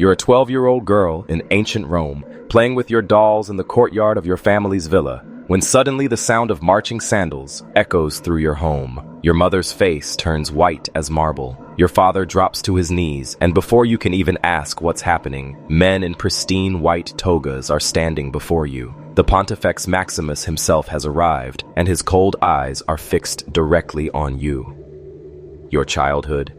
You're a 12-year-old girl in ancient Rome, playing with your dolls in the courtyard of your family's villa, when suddenly the sound of marching sandals echoes through your home. Your mother's face turns white as marble. Your father drops to his knees, and before you can even ask what's happening, men in pristine white togas are standing before you. The Pontifex Maximus himself has arrived, and his cold eyes are fixed directly on you. Your childhood,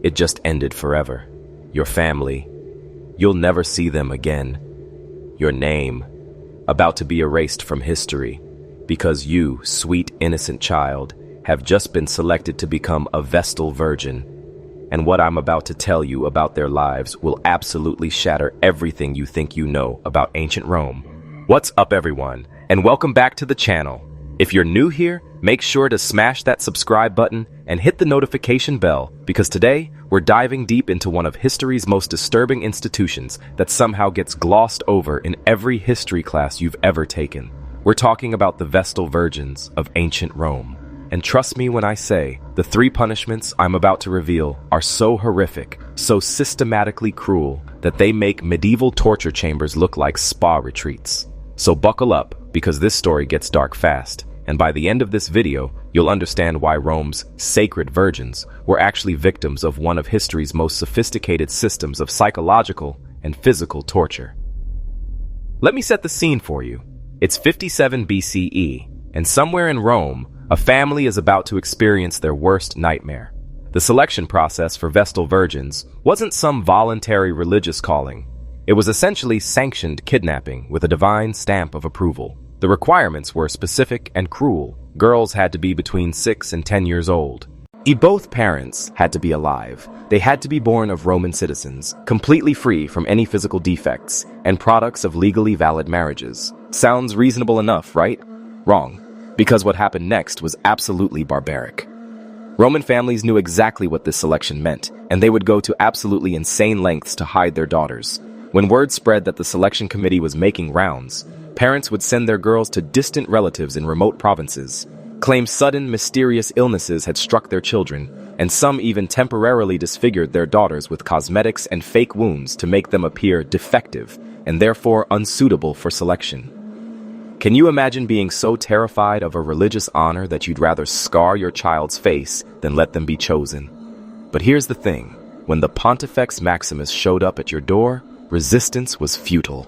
it just ended forever. Your family, you'll never see them again. Your name, about to be erased from history, because you, sweet innocent child, have just been selected to become a Vestal Virgin. And what I'm about to tell you about their lives will absolutely shatter everything you think you know about ancient Rome. What's up, everyone, and welcome back to the channel. If you're new here, make sure to smash that subscribe button and hit the notification bell, because today we're diving deep into one of history's most disturbing institutions that somehow gets glossed over in every history class you've ever taken. We're talking about the Vestal Virgins of ancient Rome. And trust me when I say, the 3 punishments I'm about to reveal are so horrific, so systematically cruel, that they make medieval torture chambers look like spa retreats. So buckle up, because this story gets dark fast. And by the end of this video, you'll understand why Rome's sacred virgins were actually victims of one of history's most sophisticated systems of psychological and physical torture. Let me set the scene for you. It's 57 BCE, and somewhere in Rome, a family is about to experience their worst nightmare. The selection process for Vestal Virgins wasn't some voluntary religious calling. It was essentially sanctioned kidnapping with a divine stamp of approval. The requirements were specific and cruel. Girls had to be between 6 and 10 years old. Both parents had to be alive. They had to be born of Roman citizens, completely free from any physical defects, and products of legally valid marriages. Sounds reasonable enough, right? Wrong. Because what happened next was absolutely barbaric. Roman families knew exactly what this selection meant, and they would go to absolutely insane lengths to hide their daughters. When word spread that the selection committee was making rounds, parents would send their girls to distant relatives in remote provinces, claim sudden, mysterious illnesses had struck their children, and some even temporarily disfigured their daughters with cosmetics and fake wounds to make them appear defective and therefore unsuitable for selection. Can you imagine being so terrified of a religious honor that you'd rather scar your child's face than let them be chosen? But here's the thing. When the Pontifex Maximus showed up at your door, resistance was futile.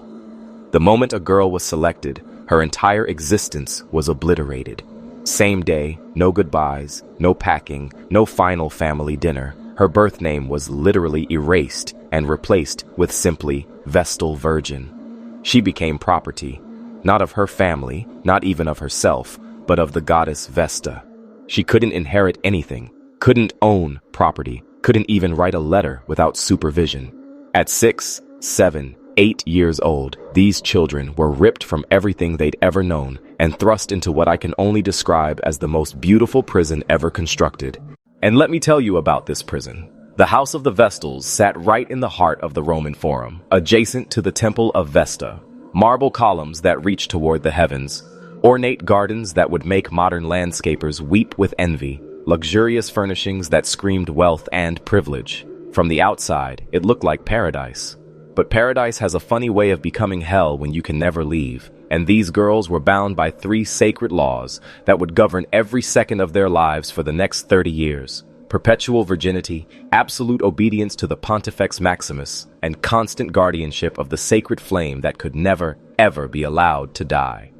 The moment a girl was selected, her entire existence was obliterated. Same day, no goodbyes, no packing, no final family dinner. Her birth name was literally erased and replaced with simply Vestal Virgin. She became property, not of her family, not even of herself, but of the goddess Vesta. She couldn't inherit anything, couldn't own property, couldn't even write a letter without supervision. At 6, 7, 8 years old, these children were ripped from everything they'd ever known and thrust into what I can only describe as the most beautiful prison ever constructed. And let me tell you about this prison. The House of the Vestals sat right in the heart of the Roman Forum, adjacent to the Temple of Vesta. Marble columns that reached toward the heavens, ornate gardens that would make modern landscapers weep with envy, luxurious furnishings that screamed wealth and privilege. From the outside, it looked like paradise. But paradise has a funny way of becoming hell when you can never leave, and these girls were bound by 3 sacred laws that would govern every second of their lives for the next 30 years. Perpetual virginity, absolute obedience to the Pontifex Maximus, and constant guardianship of the sacred flame that could never, ever be allowed to die.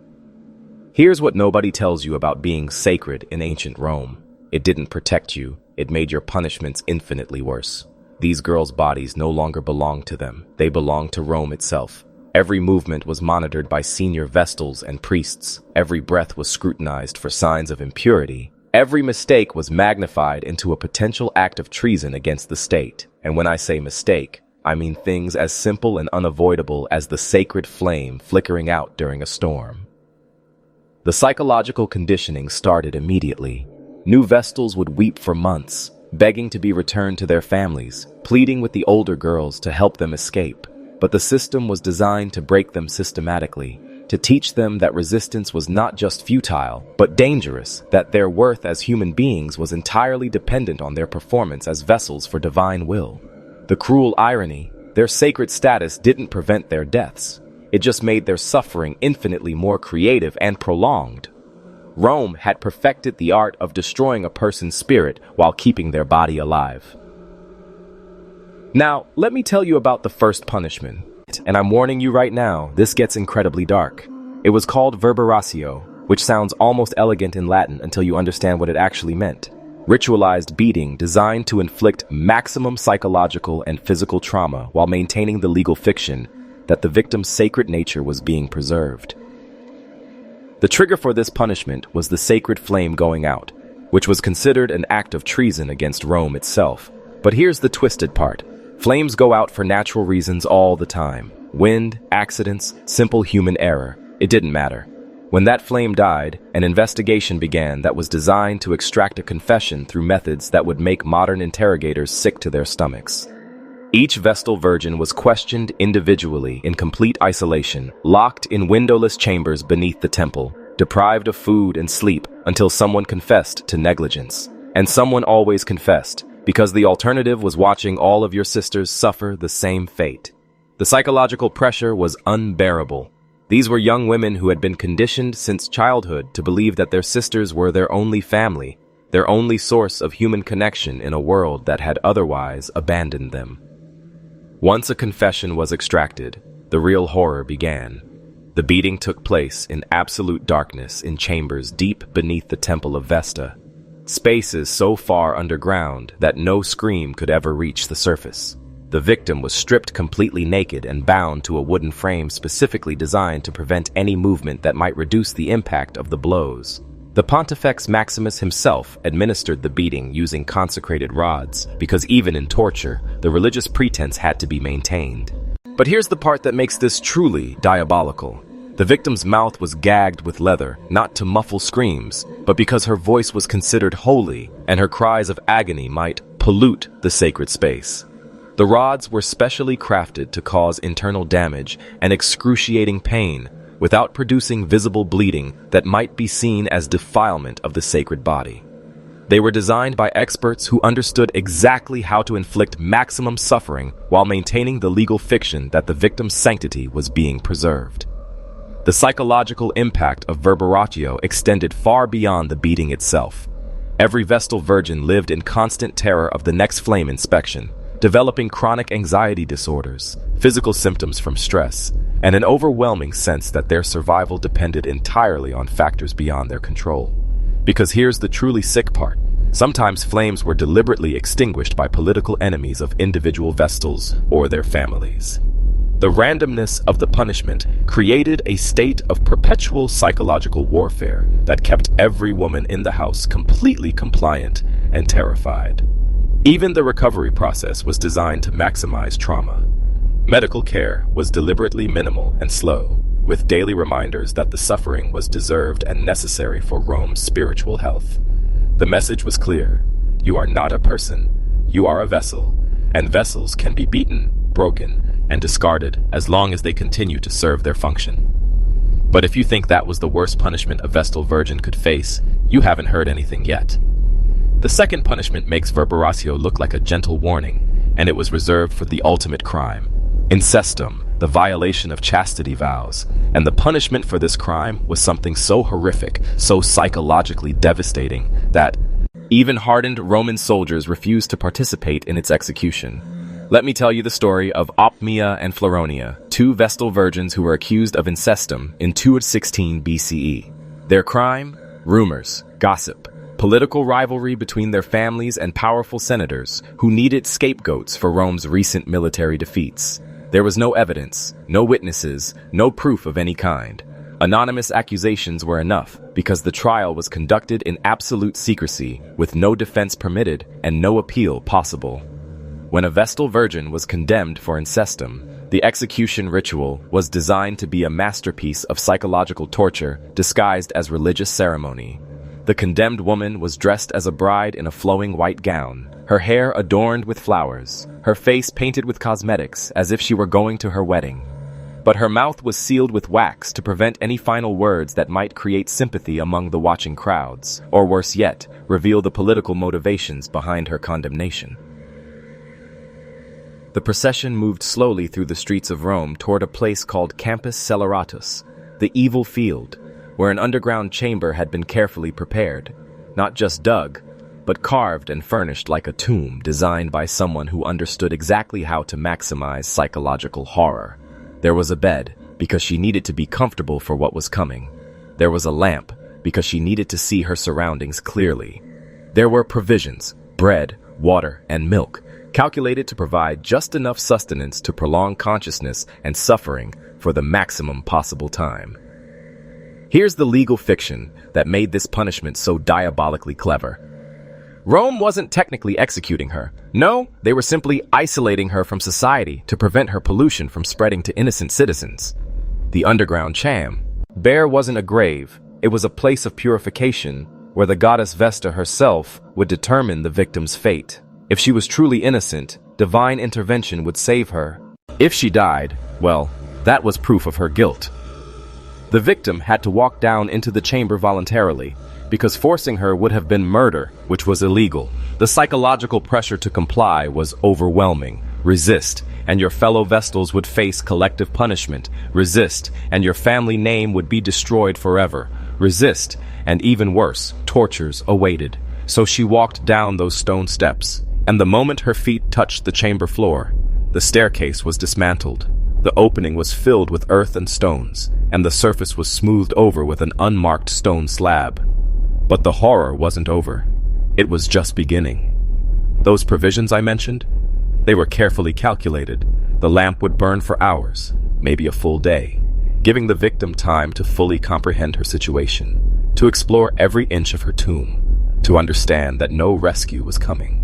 Here's what nobody tells you about being sacred in ancient Rome. It didn't protect you, it made your punishments infinitely worse. These girls' bodies no longer belonged to them, they belonged to Rome itself. Every movement was monitored by senior Vestals and priests. Every breath was scrutinized for signs of impurity. Every mistake was magnified into a potential act of treason against the state. And when I say mistake, I mean things as simple and unavoidable as the sacred flame flickering out during a storm. The psychological conditioning started immediately. New Vestals would weep for months, begging to be returned to their families, pleading with the older girls to help them escape. But the system was designed to break them systematically, to teach them that resistance was not just futile, but dangerous, that their worth as human beings was entirely dependent on their performance as vessels for divine will. The cruel irony, Their sacred status didn't prevent their deaths. It just made their suffering infinitely more creative and prolonged. Rome had perfected the art of destroying a person's spirit while keeping their body alive. Now, let me tell you about the first punishment. And I'm warning you right now, this gets incredibly dark. It was called verberatio, which sounds almost elegant in Latin until you understand what it actually meant. Ritualized beating designed to inflict maximum psychological and physical trauma while maintaining the legal fiction that the victim's sacred nature was being preserved. The trigger for this punishment was the sacred flame going out, which was considered an act of treason against Rome itself. But here's the twisted part. Flames go out for natural reasons all the time. Wind, accidents, simple human error. It didn't matter. When that flame died, an investigation began that was designed to extract a confession through methods that would make modern interrogators sick to their stomachs. Each Vestal Virgin was questioned individually in complete isolation, locked in windowless chambers beneath the temple, deprived of food and sleep until someone confessed to negligence. And someone always confessed, because the alternative was watching all of your sisters suffer the same fate. The psychological pressure was unbearable. These were young women who had been conditioned since childhood to believe that their sisters were their only family, their only source of human connection in a world that had otherwise abandoned them. Once a confession was extracted, the real horror began. The beating took place in absolute darkness in chambers deep beneath the Temple of Vesta, spaces so far underground that no scream could ever reach the surface. The victim was stripped completely naked and bound to a wooden frame specifically designed to prevent any movement that might reduce the impact of the blows. The Pontifex Maximus himself administered the beating using consecrated rods, because even in torture, the religious pretense had to be maintained. But here's the part that makes this truly diabolical. The victim's mouth was gagged with leather, not to muffle screams, but because her voice was considered holy and her cries of agony might pollute the sacred space. The rods were specially crafted to cause internal damage and excruciating pain without producing visible bleeding that might be seen as defilement of the sacred body. They were designed by experts who understood exactly how to inflict maximum suffering while maintaining the legal fiction that the victim's sanctity was being preserved. The psychological impact of verberatio extended far beyond the beating itself. Every Vestal Virgin lived in constant terror of the next flame inspection, developing chronic anxiety disorders, physical symptoms from stress, and an overwhelming sense that their survival depended entirely on factors beyond their control. Because here's the truly sick part. Sometimes flames were deliberately extinguished by political enemies of individual Vestals or their families. The randomness of the punishment created a state of perpetual psychological warfare that kept every woman in the house completely compliant and terrified. Even the recovery process was designed to maximize trauma. Medical care was deliberately minimal and slow, with daily reminders that the suffering was deserved and necessary for Rome's spiritual health. The message was clear. You are not a person. You are a vessel, and vessels can be beaten, broken, and discarded as long as they continue to serve their function. But if you think that was the worst punishment a Vestal Virgin could face, you haven't heard anything yet. The second punishment makes verberatio look like a gentle warning, and it was reserved for the ultimate crime, incestum, the violation of chastity vows. And the punishment for this crime was something so horrific, so psychologically devastating, that even hardened Roman soldiers refused to participate in its execution. Let me tell you the story of Opmia and Floronia, two Vestal Virgins who were accused of incestum in 216 BCE. Their crime? Rumors, gossip, political rivalry between their families and powerful senators who needed scapegoats for Rome's recent military defeats. There was no evidence, no witnesses, no proof of any kind. Anonymous accusations were enough because the trial was conducted in absolute secrecy, with no defense permitted and no appeal possible. When a Vestal Virgin was condemned for incestum, the execution ritual was designed to be a masterpiece of psychological torture disguised as religious ceremony. The condemned woman was dressed as a bride in a flowing white gown, her hair adorned with flowers, her face painted with cosmetics as if she were going to her wedding. But her mouth was sealed with wax to prevent any final words that might create sympathy among the watching crowds, or worse yet, reveal the political motivations behind her condemnation. The procession moved slowly through the streets of Rome toward a place called Campus Celeratus, the evil field, where an underground chamber had been carefully prepared, not just dug, but carved and furnished like a tomb designed by someone who understood exactly how to maximize psychological horror. There was a bed, because she needed to be comfortable for what was coming. There was a lamp, because she needed to see her surroundings clearly. There were provisions, bread, water, and milk, calculated to provide just enough sustenance to prolong consciousness and suffering for the maximum possible time. Here's the legal fiction that made this punishment so diabolically clever. Rome wasn't technically executing her. No, they were simply isolating her from society to prevent her pollution from spreading to innocent citizens. The underground chamber wasn't a grave, it was a place of purification where the goddess Vesta herself would determine the victim's fate. If she was truly innocent, divine intervention would save her. If she died, well, that was proof of her guilt. The victim had to walk down into the chamber voluntarily, because forcing her would have been murder, which was illegal. The psychological pressure to comply was overwhelming. Resist, and your fellow Vestals would face collective punishment. Resist, and your family name would be destroyed forever. Resist, and even worse, tortures awaited. So she walked down those stone steps, and the moment her feet touched the chamber floor, the staircase was dismantled. The opening was filled with earth and stones, and the surface was smoothed over with an unmarked stone slab. But the horror wasn't over. It was just beginning. Those provisions I mentioned, they were carefully calculated. The lamp would burn for hours, maybe a full day, giving the victim time to fully comprehend her situation, to explore every inch of her tomb, to understand that no rescue was coming.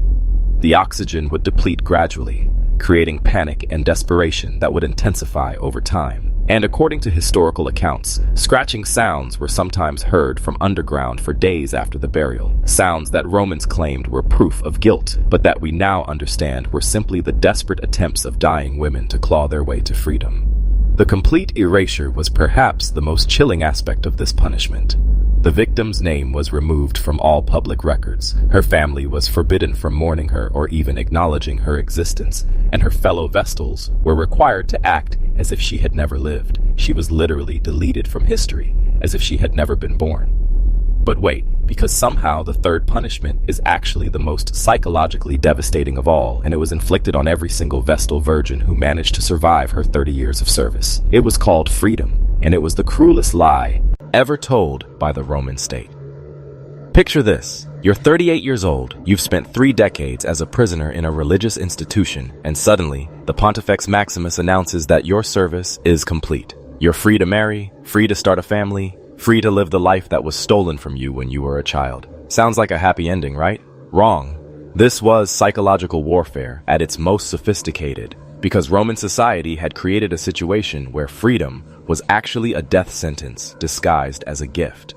The oxygen would deplete gradually, creating panic and desperation that would intensify over time. And according to historical accounts, scratching sounds were sometimes heard from underground for days after the burial. Sounds that Romans claimed were proof of guilt, but that we now understand were simply the desperate attempts of dying women to claw their way to freedom. The complete erasure was perhaps the most chilling aspect of this punishment. The victim's name was removed from all public records. Her family was forbidden from mourning her or even acknowledging her existence, and her fellow Vestals were required to act as if she had never lived. She was literally deleted from history, as if she had never been born. But wait, because somehow the third punishment is actually the most psychologically devastating of all, and it was inflicted on every single Vestal Virgin who managed to survive her 30 years of service. It was called freedom, and it was the cruelest lie ever told by the Roman state. Picture this. You're 38 years old, you've spent 3 decades as a prisoner in a religious institution, and suddenly, the Pontifex Maximus announces that your service is complete. You're free to marry, free to start a family, free to live the life that was stolen from you when you were a child. Sounds like a happy ending, right? Wrong. This was psychological warfare at its most sophisticated, because Roman society had created a situation where freedom was actually a death sentence disguised as a gift.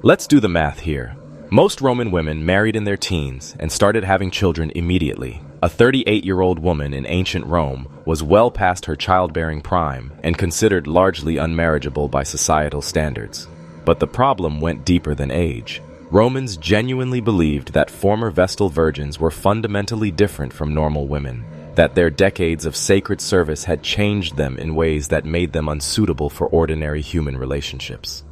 Let's do the math here. Most Roman women married in their teens and started having children immediately. A 38-year-old woman in ancient Rome was well past her childbearing prime and considered largely unmarriageable by societal standards. But the problem went deeper than age. Romans genuinely believed that former Vestal Virgins were fundamentally different from normal women, that their decades of sacred service had changed them in ways that made them unsuitable for ordinary human relationships.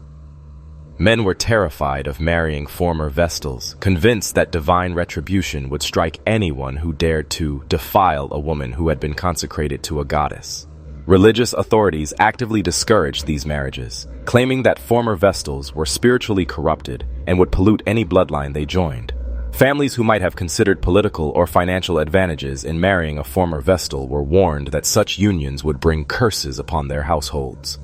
Men were terrified of marrying former Vestals, convinced that divine retribution would strike anyone who dared to defile a woman who had been consecrated to a goddess. Religious authorities actively discouraged these marriages, claiming that former Vestals were spiritually corrupted and would pollute any bloodline they joined. Families who might have considered political or financial advantages in marrying a former Vestal were warned that such unions would bring curses upon their households.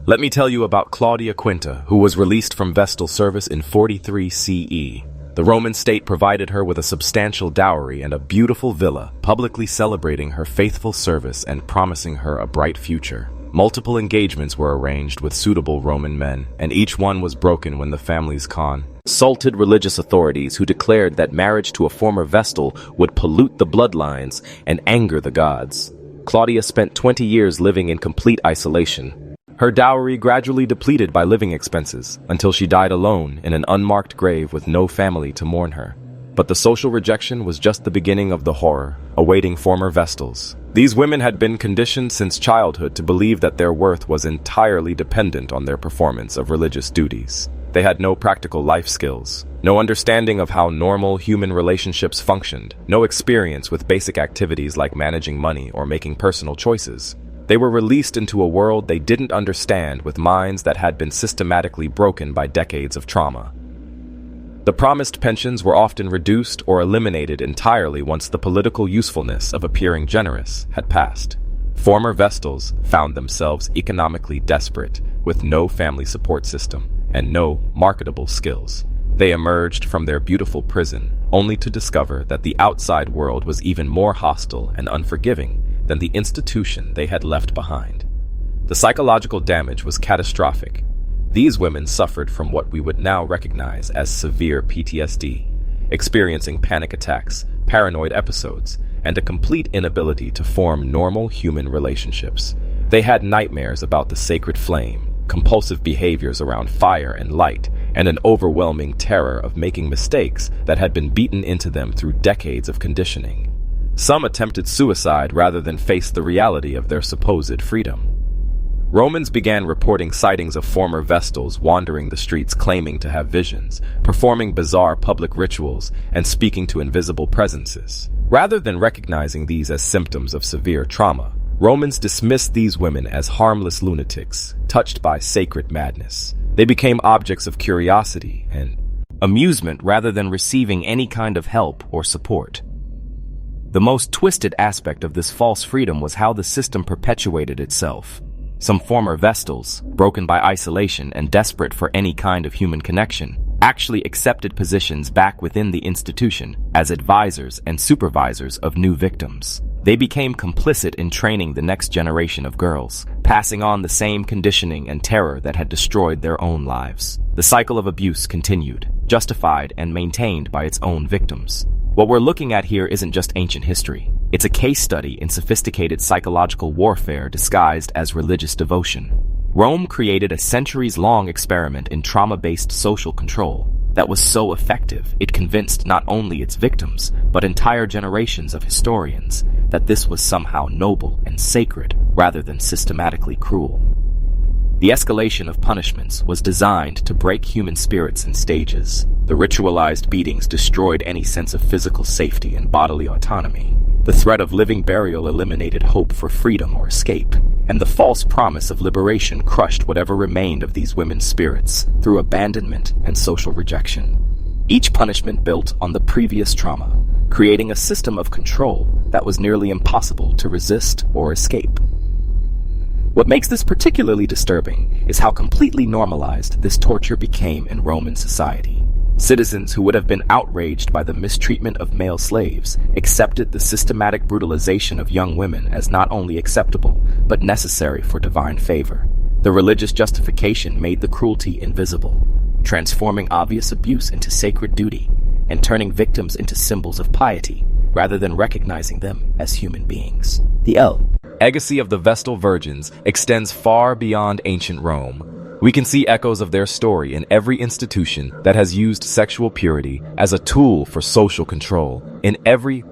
Let me tell you about Claudia Quinta, who was released from Vestal service in 43 CE. The Roman state provided her with a substantial dowry and a beautiful villa, publicly celebrating her faithful service and promising her a bright future. Multiple engagements were arranged with suitable Roman men, and each one was broken when the family's consulted religious authorities who declared that marriage to a former Vestal would pollute the bloodlines and anger the gods. Claudia spent 20 years living in complete isolation. Her dowry gradually depleted by living expenses until she died alone in an unmarked grave with no family to mourn her. But the social rejection was just the beginning of the horror awaiting former Vestals. These women had been conditioned since childhood to believe that their worth was entirely dependent on their performance of religious duties. They had no practical life skills, no understanding of how normal human relationships functioned, no experience with basic activities like managing money or making personal choices. They were released into a world they didn't understand with minds that had been systematically broken by decades of trauma. The promised pensions were often reduced or eliminated entirely once the political usefulness of appearing generous had passed. Former Vestals found themselves economically desperate, with no family support system and no marketable skills. They emerged from their beautiful prison, only to discover that the outside world was even more hostile and unforgiving than the institution they had left behind. The psychological damage was catastrophic. These women suffered from what we would now recognize as severe PTSD, experiencing panic attacks, paranoid episodes, and a complete inability to form normal human relationships. They had nightmares about the sacred flame, compulsive behaviors around fire and light, and an overwhelming terror of making mistakes that had been beaten into them through decades of conditioning. Some attempted suicide rather than face the reality of their supposed freedom. Romans began reporting sightings of former Vestals wandering the streets claiming to have visions, performing bizarre public rituals, and speaking to invisible presences. Rather than recognizing these as symptoms of severe trauma, Romans dismissed these women as harmless lunatics, touched by sacred madness. They became objects of curiosity and amusement rather than receiving any kind of help or support. The most twisted aspect of this false freedom was how the system perpetuated itself. Some former Vestals, broken by isolation and desperate for any kind of human connection, actually accepted positions back within the institution as advisors and supervisors of new victims. They became complicit in training the next generation of girls, passing on the same conditioning and terror that had destroyed their own lives. The cycle of abuse continued, justified and maintained by its own victims. What we're looking at here isn't just ancient history. It's a case study in sophisticated psychological warfare disguised as religious devotion. Rome created a centuries-long experiment in trauma-based social control that was so effective it convinced not only its victims, but entire generations of historians that this was somehow noble and sacred rather than systematically cruel. The escalation of punishments was designed to break human spirits in stages. The ritualized beatings destroyed any sense of physical safety and bodily autonomy. The threat of living burial eliminated hope for freedom or escape, and the false promise of liberation crushed whatever remained of these women's spirits through abandonment and social rejection. Each punishment built on the previous trauma, creating a system of control that was nearly impossible to resist or escape. What makes this particularly disturbing is how completely normalized this torture became in Roman society. Citizens who would have been outraged by the mistreatment of male slaves accepted the systematic brutalization of young women as not only acceptable, but necessary for divine favor. The religious justification made the cruelty invisible, transforming obvious abuse into sacred duty, and turning victims into symbols of piety, rather than recognizing them as human beings. The legacy of the Vestal Virgins extends far beyond ancient Rome. We can see echoes of their story in every institution that has used sexual purity as a tool for social control, in every